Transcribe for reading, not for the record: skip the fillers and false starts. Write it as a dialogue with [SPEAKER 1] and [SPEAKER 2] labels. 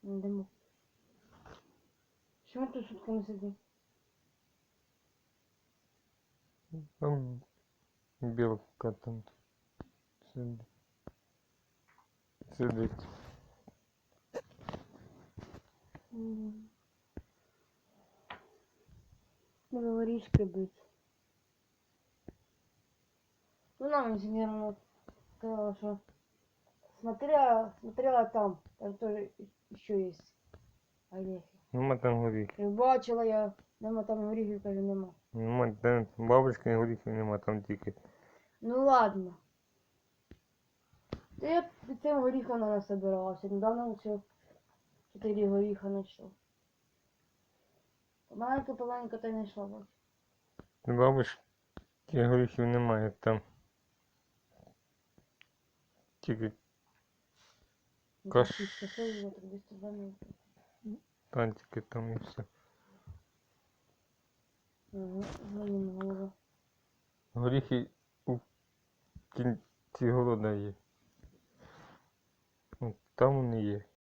[SPEAKER 1] Йдемо. Чому тут сутками сидимо?
[SPEAKER 2] Там білка там сидить. Сидить.
[SPEAKER 1] Треба горішки бити. Ну, нам инженерно сказала, что смотрела там тоже еще есть орехи.
[SPEAKER 2] Нема там горіхів.
[SPEAKER 1] І бачила я, нема там горіхів, кажу, нема.
[SPEAKER 2] Нема там бабушки горіхів нема, там тільки.
[SPEAKER 1] Ну ладно. Та я під цим горіхом не насобиралася. Недавно все 4 горіха знайшов. Маленька та й знайшла, бачу.
[SPEAKER 2] Бабушки горіхів немає там. Тільки Каш-
[SPEAKER 1] Кашель, так 202 метри.
[SPEAKER 2] тантики там і все.
[SPEAKER 1] Ага, зелена голова.
[SPEAKER 2] Горіхи у кінці города є. Там вони є.